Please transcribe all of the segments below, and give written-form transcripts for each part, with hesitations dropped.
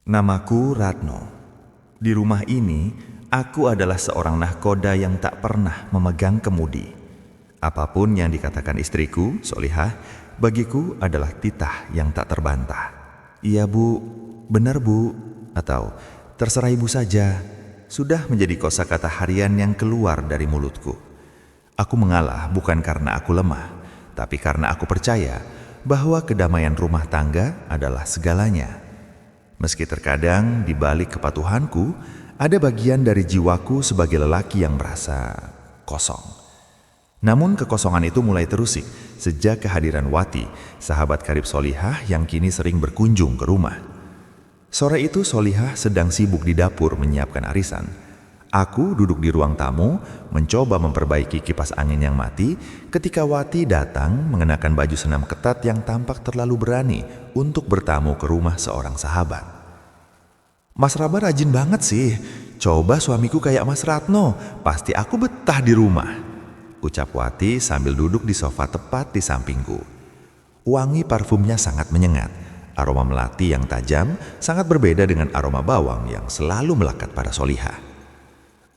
Namaku Ratno. Di rumah ini, aku adalah seorang nahkoda yang tak pernah memegang kemudi. Apapun yang dikatakan istriku, Solihah, bagiku adalah titah yang tak terbantah. Iya bu, benar bu, atau terserah ibu saja, sudah menjadi kosakata harian yang keluar dari mulutku. Aku mengalah bukan karena aku lemah, tapi karena aku percaya bahwa kedamaian rumah tangga adalah segalanya. Meski terkadang di balik kepatuhanku, ada bagian dari jiwaku sebagai lelaki yang merasa kosong. Namun kekosongan itu mulai terusik sejak kehadiran Wati, sahabat karib Solihah yang kini sering berkunjung ke rumah. Sore itu Solihah sedang sibuk di dapur menyiapkan arisan. Aku duduk di ruang tamu, mencoba memperbaiki kipas angin yang mati ketika Wati datang mengenakan baju senam ketat yang tampak terlalu berani untuk bertamu ke rumah seorang sahabat. Mas Raba rajin banget sih, coba suamiku kayak Mas Ratno, pasti aku betah di rumah, ucap Wati sambil duduk di sofa tepat di sampingku. Wangi parfumnya sangat menyengat, aroma melati yang tajam sangat berbeda dengan aroma bawang yang selalu melekat pada Solihah.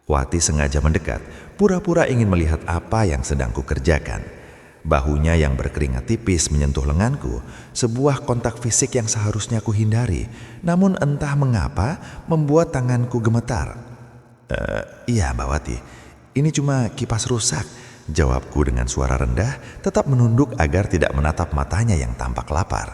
Wati sengaja mendekat, pura-pura ingin melihat apa yang sedang kukerjakan. Bahunya yang berkeringat tipis menyentuh lenganku, sebuah kontak fisik yang seharusnya kuhindari, namun entah mengapa membuat tanganku gemetar. Iya Mbak Wati, ini cuma kipas rusak, jawabku dengan suara rendah, tetap menunduk agar tidak menatap matanya yang tampak lapar.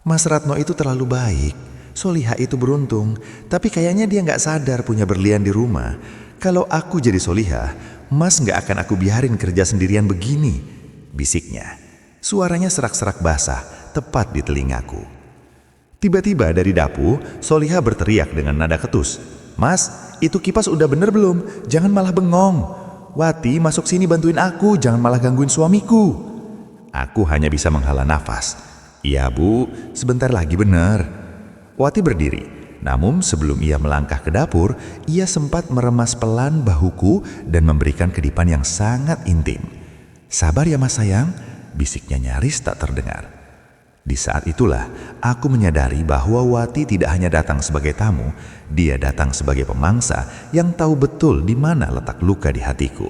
Mas Ratno itu terlalu baik. Solihah itu beruntung, tapi kayaknya dia nggak sadar punya berlian di rumah. Kalau aku jadi Solihah, Mas nggak akan aku biarin kerja sendirian begini, bisiknya. Suaranya serak-serak basah, tepat di telingaku. Tiba-tiba dari dapur, Solihah berteriak dengan nada ketus. Mas, itu kipas udah bener belum? Jangan malah bengong. Wati, masuk sini bantuin aku, jangan malah gangguin suamiku. Aku hanya bisa menghela nafas. Iya bu, sebentar lagi bener. Wati berdiri, namun sebelum ia melangkah ke dapur, ia sempat meremas pelan bahuku dan memberikan kedipan yang sangat intim. Sabar ya mas sayang, bisiknya nyaris tak terdengar. Di saat itulah, aku menyadari bahwa Wati tidak hanya datang sebagai tamu, dia datang sebagai pemangsa yang tahu betul di mana letak luka di hatiku.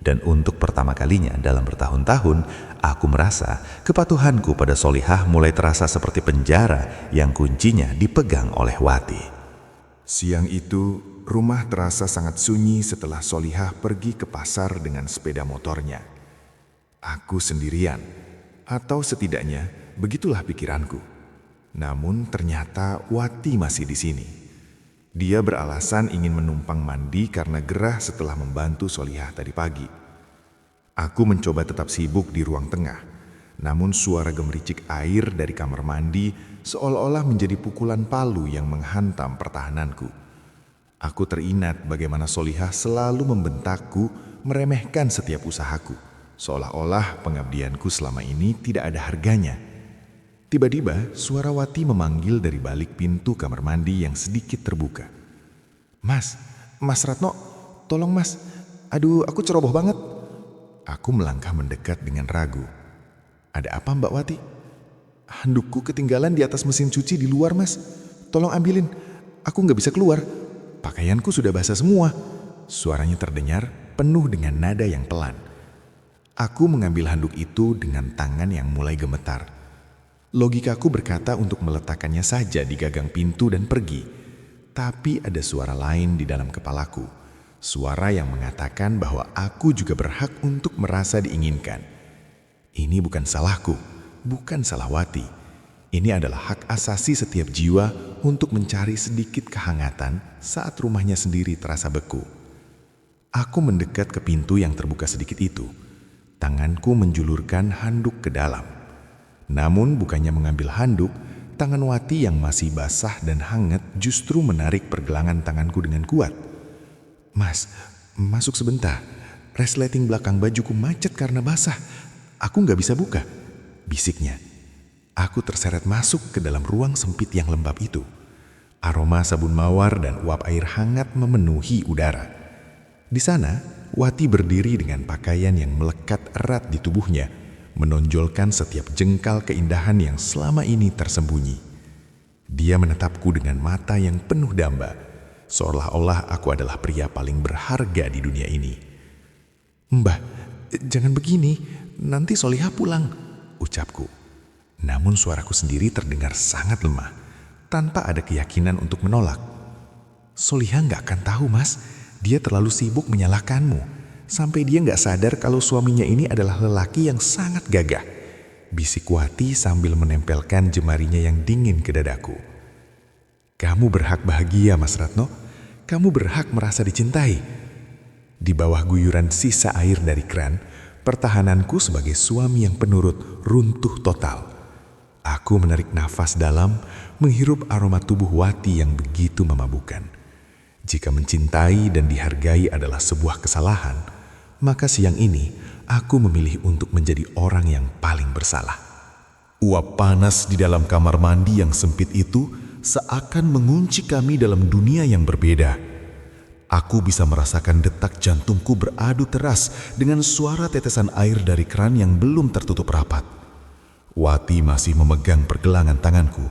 Dan untuk pertama kalinya dalam bertahun-tahun, aku merasa kepatuhanku pada Solihah mulai terasa seperti penjara yang kuncinya dipegang oleh Wati. Siang itu, rumah terasa sangat sunyi setelah Solihah pergi ke pasar dengan sepeda motornya. Aku sendirian, atau setidaknya begitulah pikiranku. Namun ternyata Wati masih di sini. Dia beralasan ingin menumpang mandi karena gerah setelah membantu Solihah tadi pagi. Aku mencoba tetap sibuk di ruang tengah, namun suara gemericik air dari kamar mandi seolah-olah menjadi pukulan palu yang menghantam pertahananku. Aku teringat bagaimana Solihah selalu membentakku, meremehkan setiap usahaku, seolah-olah pengabdianku selama ini tidak ada harganya. Tiba-tiba, suara Wati memanggil dari balik pintu kamar mandi yang sedikit terbuka. Mas Ratno, tolong mas. Aduh, aku ceroboh banget. Aku melangkah mendekat dengan ragu. Ada apa Mbak Wati? Handukku ketinggalan di atas mesin cuci di luar mas. Tolong ambilin, aku nggak bisa keluar. Pakaianku sudah basah semua. Suaranya terdengar penuh dengan nada yang pelan. Aku mengambil handuk itu dengan tangan yang mulai gemetar. Logikaku berkata untuk meletakkannya saja di gagang pintu dan pergi. Tapi ada suara lain di dalam kepalaku. Suara yang mengatakan bahwa aku juga berhak untuk merasa diinginkan. Ini bukan salahku, bukan salah Wati. Ini adalah hak asasi setiap jiwa untuk mencari sedikit kehangatan saat rumahnya sendiri terasa beku. Aku mendekat ke pintu yang terbuka sedikit itu. Tanganku menjulurkan handuk ke dalam. Namun bukannya mengambil handuk, tangan Wati yang masih basah dan hangat justru menarik pergelangan tanganku dengan kuat. Mas, masuk sebentar. Resleting belakang bajuku macet karena basah. Aku nggak bisa buka, bisiknya. Aku terseret masuk ke dalam ruang sempit yang lembab itu. Aroma sabun mawar dan uap air hangat memenuhi udara. Di sana, Wati berdiri dengan pakaian yang melekat erat di tubuhnya, menonjolkan setiap jengkal keindahan yang selama ini tersembunyi. Dia menatapku dengan mata yang penuh damba, seolah-olah aku adalah pria paling berharga di dunia ini. "Mbah, jangan begini, nanti Solihah pulang," ucapku. Namun suaraku sendiri terdengar sangat lemah, tanpa ada keyakinan untuk menolak. "Solihah nggak akan tahu, Mas. Dia terlalu sibuk menyalahkanmu, sampai dia nggak sadar kalau suaminya ini adalah lelaki yang sangat gagah," bisik Wati sambil menempelkan jemarinya yang dingin ke dadaku. "Kamu berhak bahagia, Mas Ratno. Kamu berhak merasa dicintai." Di bawah guyuran sisa air dari keran, pertahananku sebagai suami yang penurut runtuh total. Aku menarik nafas dalam, menghirup aroma tubuh Wati yang begitu memabukkan. Jika mencintai dan dihargai adalah sebuah kesalahan, maka siang ini aku memilih untuk menjadi orang yang paling bersalah. Uap panas di dalam kamar mandi yang sempit itu seakan mengunci kami dalam dunia yang berbeda. Aku bisa merasakan detak jantungku beradu teras dengan suara tetesan air dari keran yang belum tertutup rapat. Wati masih memegang pergelangan tanganku.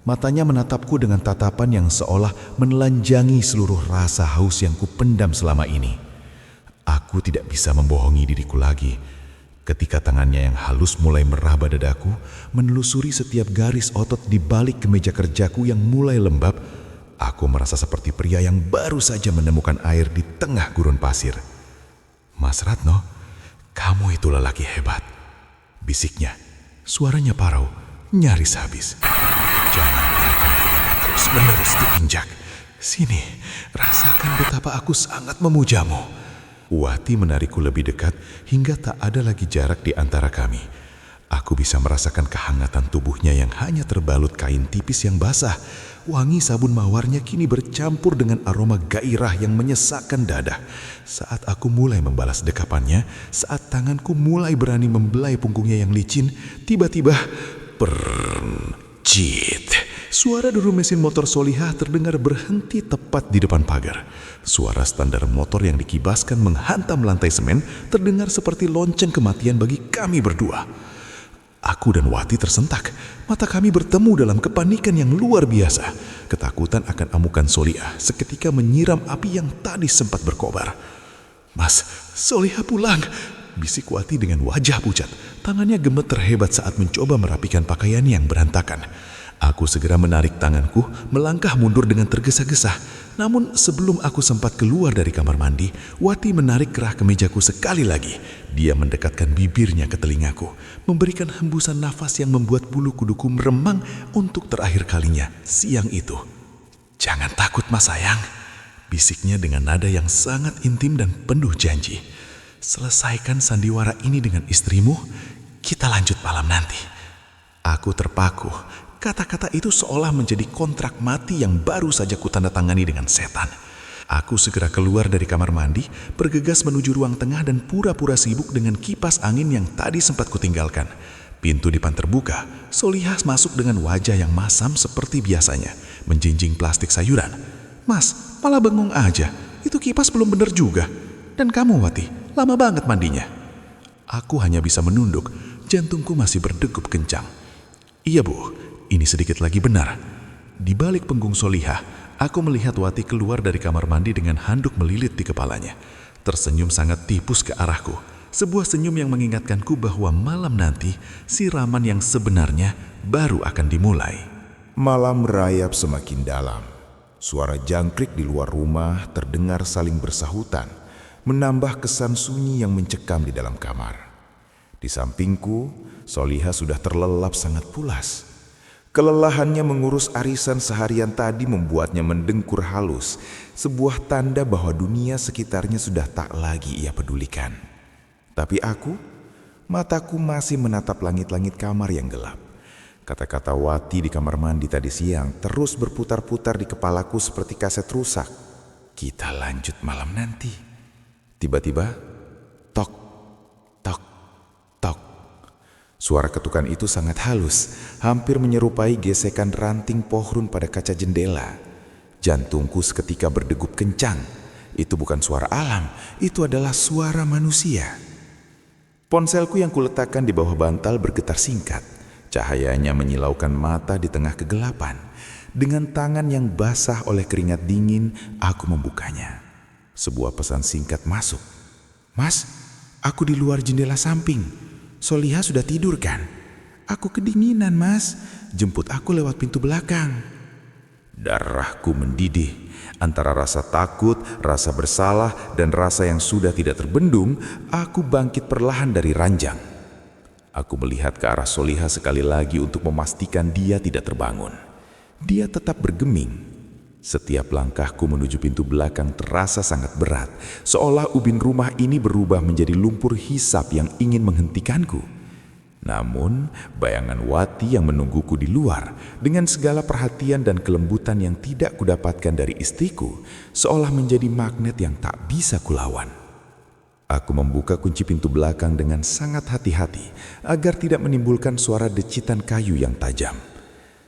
Matanya menatapku dengan tatapan yang seolah menelanjangi seluruh rasa haus yang kupendam selama ini. Aku tidak bisa membohongi diriku lagi. Ketika tangannya yang halus mulai meraba dadaku, menelusuri setiap garis otot di balik kemeja kerjaku yang mulai lembab, aku merasa seperti pria yang baru saja menemukan air di tengah gurun pasir. "Mas Ratno, kamu itu lelaki hebat," bisiknya. Suaranya parau, nyaris habis. "Jangan biarkan dirimu terus-menerus diinjak. Sini, rasakan betapa aku sangat memujamu." Wati menarikku lebih dekat hingga tak ada lagi jarak di antara kami. Aku bisa merasakan kehangatan tubuhnya yang hanya terbalut kain tipis yang basah. Wangi sabun mawarnya kini bercampur dengan aroma gairah yang menyesakkan dada. Saat aku mulai membalas dekapannya, saat tanganku mulai berani membelai punggungnya yang licin, tiba-tiba "Perncit." Suara deru mesin motor Solihah terdengar berhenti tepat di depan pagar. Suara standar motor yang dikibaskan menghantam lantai semen terdengar seperti lonceng kematian bagi kami berdua. Aku dan Wati tersentak. Mata kami bertemu dalam kepanikan yang luar biasa. Ketakutan akan amukan Solihah seketika menyiram api yang tadi sempat berkobar. "Mas, Solihah pulang," bisik Wati dengan wajah pucat. Tangannya gemeter hebat saat mencoba merapikan pakaian yang berantakan. Aku segera menarik tanganku, melangkah mundur dengan tergesa-gesa. Namun sebelum aku sempat keluar dari kamar mandi, Wati menarik kerah kemejaku sekali lagi. Dia mendekatkan bibirnya ke telingaku, memberikan hembusan nafas yang membuat bulu kuduku meremang untuk terakhir kalinya siang itu. "Jangan takut, Mas sayang," bisiknya dengan nada yang sangat intim dan penuh janji. "Selesaikan sandiwara ini dengan istrimu, kita lanjut malam nanti." Aku terpaku. Kata-kata itu seolah menjadi kontrak mati yang baru saja kutandatangani dengan setan. Aku segera keluar dari kamar mandi, bergegas menuju ruang tengah dan pura-pura sibuk dengan kipas angin yang tadi sempat kutinggalkan. Pintu depan terbuka, Solihah masuk dengan wajah yang masam seperti biasanya, menjinjing plastik sayuran. "Mas, malah bengong aja. Itu kipas belum bener juga. Dan kamu, Wati, lama banget mandinya." Aku hanya bisa menunduk, jantungku masih berdegup kencang. "Iya, Bu. Ini sedikit lagi benar." Di balik punggung Solihah, aku melihat Wati keluar dari kamar mandi dengan handuk melilit di kepalanya. Tersenyum sangat tipus ke arahku. Sebuah senyum yang mengingatkanku bahwa malam nanti, siraman yang sebenarnya baru akan dimulai. Malam merayap semakin dalam. Suara jangkrik di luar rumah terdengar saling bersahutan, menambah kesan sunyi yang mencekam di dalam kamar. Di sampingku, Solihah sudah terlelap sangat pulas. Kelelahannya mengurus arisan seharian tadi membuatnya mendengkur halus, sebuah tanda bahwa dunia sekitarnya sudah tak lagi ia pedulikan. Tapi aku, mataku masih menatap langit-langit kamar yang gelap. Kata-kata Wati di kamar mandi tadi siang terus berputar-putar di kepalaku seperti kaset rusak. "Kita lanjut malam nanti." Tiba-tiba, tok, tok, tok. Suara ketukan itu sangat halus, hampir menyerupai gesekan ranting pohon pada kaca jendela. Jantungku seketika berdegup kencang. Itu bukan suara alam, itu adalah suara manusia. Ponselku yang kuletakkan di bawah bantal bergetar singkat. Cahayanya menyilaukan mata di tengah kegelapan. Dengan tangan yang basah oleh keringat dingin, aku membukanya. Sebuah pesan singkat masuk. "Mas, aku di luar jendela samping. Solihah sudah tidur kan? Aku kedinginan, Mas. Jemput aku lewat pintu belakang." Darahku mendidih. Antara rasa takut, rasa bersalah, dan rasa yang sudah tidak terbendung, aku bangkit perlahan dari ranjang. Aku melihat ke arah Solihah sekali lagi untuk memastikan dia tidak terbangun. Dia tetap bergeming. Setiap langkahku menuju pintu belakang terasa sangat berat, seolah ubin rumah ini berubah menjadi lumpur hisap yang ingin menghentikanku. Namun, bayangan Wati yang menungguku di luar, dengan segala perhatian dan kelembutan yang tidak kudapatkan dari istriku, seolah menjadi magnet yang tak bisa kulawan. Aku membuka kunci pintu belakang dengan sangat hati-hati agar tidak menimbulkan suara decitan kayu yang tajam.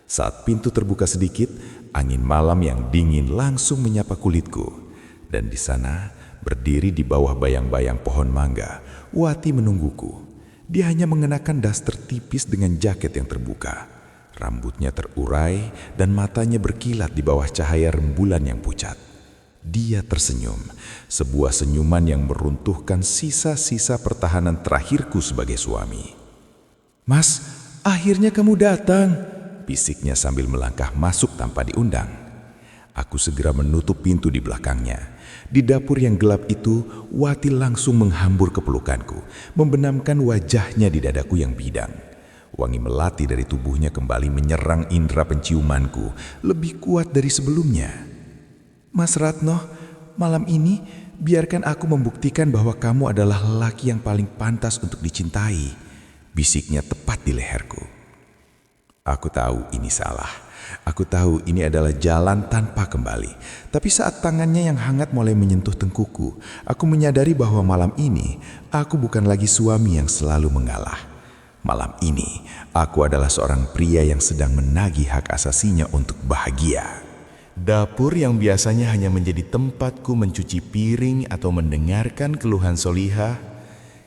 Saat pintu terbuka sedikit, angin malam yang dingin langsung menyapa kulitku. Dan di sana, berdiri di bawah bayang-bayang pohon mangga, Wati menungguku. Dia hanya mengenakan daster tipis dengan jaket yang terbuka. Rambutnya terurai dan matanya berkilat di bawah cahaya rembulan yang pucat. Dia tersenyum, sebuah senyuman yang meruntuhkan sisa-sisa pertahanan terakhirku sebagai suami. "Mas, akhirnya kamu datang," bisiknya sambil melangkah masuk tanpa diundang. Aku segera menutup pintu di belakangnya. Di dapur yang gelap itu, Wati langsung menghambur ke pelukanku, membenamkan wajahnya di dadaku yang bidang. Wangi melati dari tubuhnya kembali menyerang indera penciumanku, lebih kuat dari sebelumnya. "Mas Ratno, malam ini biarkan aku membuktikan bahwa kamu adalah lelaki yang paling pantas untuk dicintai," bisiknya tepat di leherku. Aku tahu ini salah. Aku tahu ini adalah jalan tanpa kembali. Tapi saat tangannya yang hangat mulai menyentuh tengkuku, aku menyadari bahwa malam ini aku bukan lagi suami yang selalu mengalah. Malam ini aku adalah seorang pria yang sedang menagih hak asasinya untuk bahagia. Dapur yang biasanya hanya menjadi tempatku mencuci piring atau mendengarkan keluhan Solihah,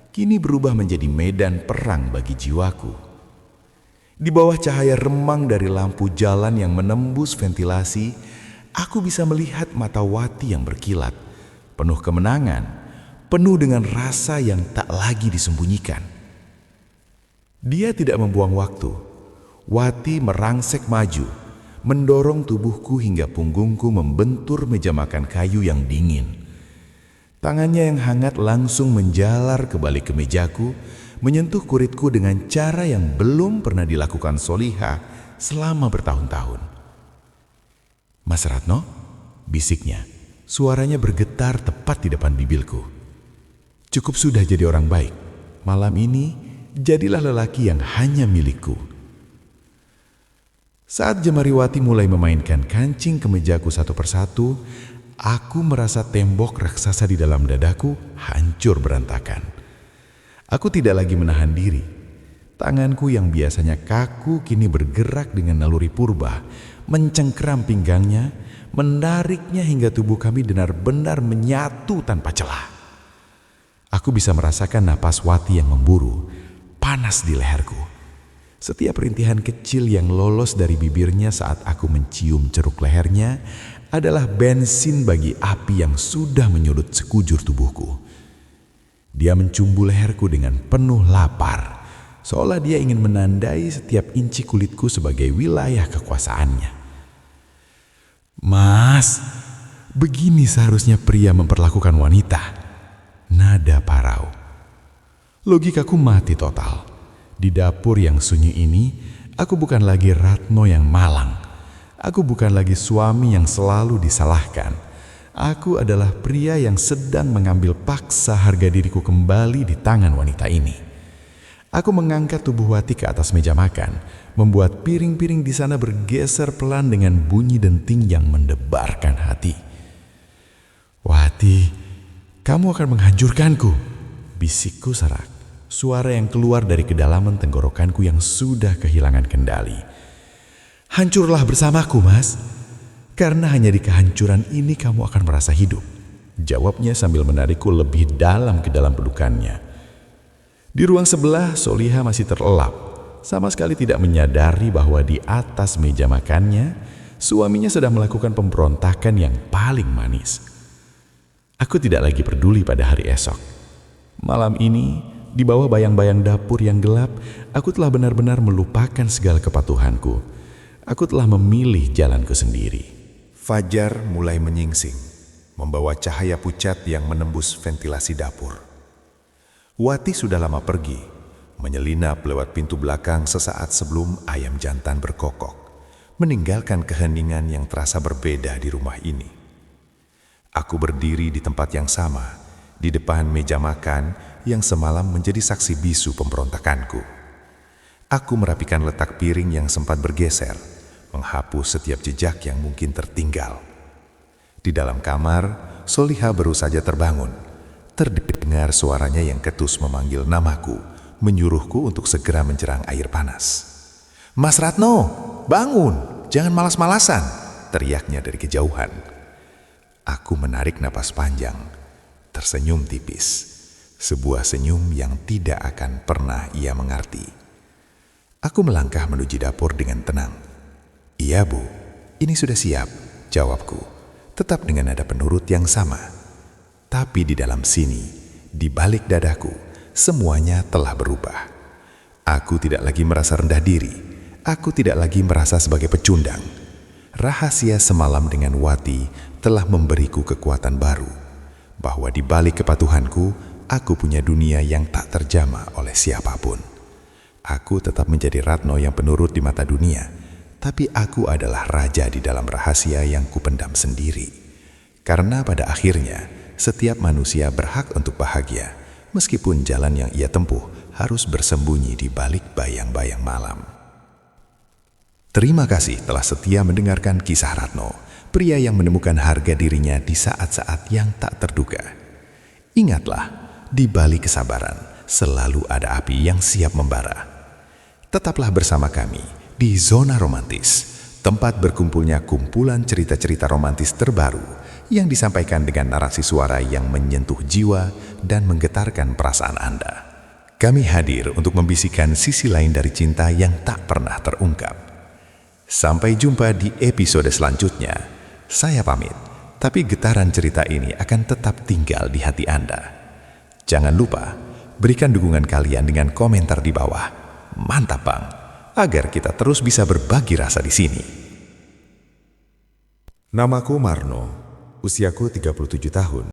kini berubah menjadi medan perang bagi jiwaku. Di bawah cahaya remang dari lampu jalan yang menembus ventilasi, aku bisa melihat mata Wati yang berkilat, penuh kemenangan, penuh dengan rasa yang tak lagi disembunyikan. Dia tidak membuang waktu. Wati merangsek maju, mendorong tubuhku hingga punggungku membentur meja makan kayu yang dingin. Tangannya yang hangat langsung menjalar ke balik kemejaku, menyentuh kuritku dengan cara yang belum pernah dilakukan Solihah selama bertahun-tahun. "Mas Ratno," bisiknya, suaranya bergetar tepat di depan bibirku. "Cukup sudah jadi orang baik. Malam ini, jadilah lelaki yang hanya milikku." Saat jemari Wati mulai memainkan kancing kemejaku satu persatu, aku merasa tembok raksasa di dalam dadaku hancur berantakan. Aku tidak lagi menahan diri. Tanganku yang biasanya kaku kini bergerak dengan naluri purba, mencengkeram pinggangnya, menariknya hingga tubuh kami benar-benar menyatu tanpa celah. Aku bisa merasakan napas Wati yang memburu, panas di leherku. Setiap rintihan kecil yang lolos dari bibirnya saat aku mencium ceruk lehernya adalah bensin bagi api yang sudah menyulut sekujur tubuhku. Dia mencumbu leherku dengan penuh lapar, seolah dia ingin menandai setiap inci kulitku sebagai wilayah kekuasaannya. "Mas, begini seharusnya pria memperlakukan wanita." Nada parau. Logikaku mati total. Di dapur yang sunyi ini, aku bukan lagi Ratno yang malang. Aku bukan lagi suami yang selalu disalahkan. Aku adalah pria yang sedang mengambil paksa harga diriku kembali di tangan wanita ini. Aku mengangkat tubuh Wati ke atas meja makan, membuat piring-piring di sana bergeser pelan dengan bunyi denting yang mendebarkan hati. "Wati, kamu akan menghancurkanku," bisikku serak. Suara yang keluar dari kedalaman tenggorokanku yang sudah kehilangan kendali. "Hancurlah bersamaku, Mas. Karena hanya di kehancuran ini kamu akan merasa hidup," jawabnya sambil menarikku lebih dalam ke dalam pelukannya. Di ruang sebelah, Solihah masih terlelap. sama sekali tidak menyadari bahwa di atas meja makannya, suaminya sedang melakukan pemberontakan yang paling manis. Aku tidak lagi peduli pada hari esok. Malam ini, di bawah bayang-bayang dapur yang gelap, aku telah benar-benar melupakan segala kepatuhanku. Aku telah memilih jalanku sendiri. Fajar mulai menyingsing, membawa cahaya pucat yang menembus ventilasi dapur. Wati sudah lama pergi, menyelinap lewat pintu belakang sesaat sebelum ayam jantan berkokok, meninggalkan keheningan yang terasa berbeda di rumah ini. Aku berdiri di tempat yang sama, di depan meja makan yang semalam menjadi saksi bisu pemberontakanku. Aku merapikan letak piring yang sempat bergeser, menghapus setiap jejak yang mungkin tertinggal. Di dalam kamar, Solihah baru saja terbangun. Terdengar suaranya yang ketus memanggil namaku, menyuruhku untuk segera menjerang air panas. "Mas Ratno, bangun, jangan malas-malasan," teriaknya dari kejauhan. Aku menarik napas panjang, tersenyum tipis. Sebuah senyum yang tidak akan pernah ia mengerti. Aku melangkah menuju dapur dengan tenang. "Iya, Bu, ini sudah siap," jawabku, tetap dengan nada penurut yang sama. Tapi di dalam sini, di balik dadaku, semuanya telah berubah. Aku tidak lagi merasa rendah diri. Aku tidak lagi merasa sebagai pecundang. Rahasia semalam dengan Wati telah memberiku kekuatan baru, bahwa di balik kepatuhanku, aku punya dunia yang tak terjamah oleh siapapun. Aku tetap menjadi Ratno yang penurut di mata dunia, tapi aku adalah raja di dalam rahasia yang kupendam sendiri. Karena pada akhirnya, setiap manusia berhak untuk bahagia, meskipun jalan yang ia tempuh harus bersembunyi di balik bayang-bayang malam. Terima kasih telah setia mendengarkan kisah Ratno, pria yang menemukan harga dirinya di saat-saat yang tak terduga. Ingatlah, di balik kesabaran selalu ada api yang siap membara. Tetaplah bersama kami di Zona Romantis, tempat berkumpulnya kumpulan cerita-cerita romantis terbaru yang disampaikan dengan narasi suara yang menyentuh jiwa dan menggetarkan perasaan Anda. Kami hadir untuk membisikkan sisi lain dari cinta yang tak pernah terungkap. Sampai jumpa di episode selanjutnya. Saya pamit, tapi getaran cerita ini akan tetap tinggal di hati Anda. Jangan lupa, berikan dukungan kalian dengan komentar di bawah. Mantap, Bang! Agar kita terus bisa berbagi rasa di sini. Namaku Marno, usiaku 37 tahun.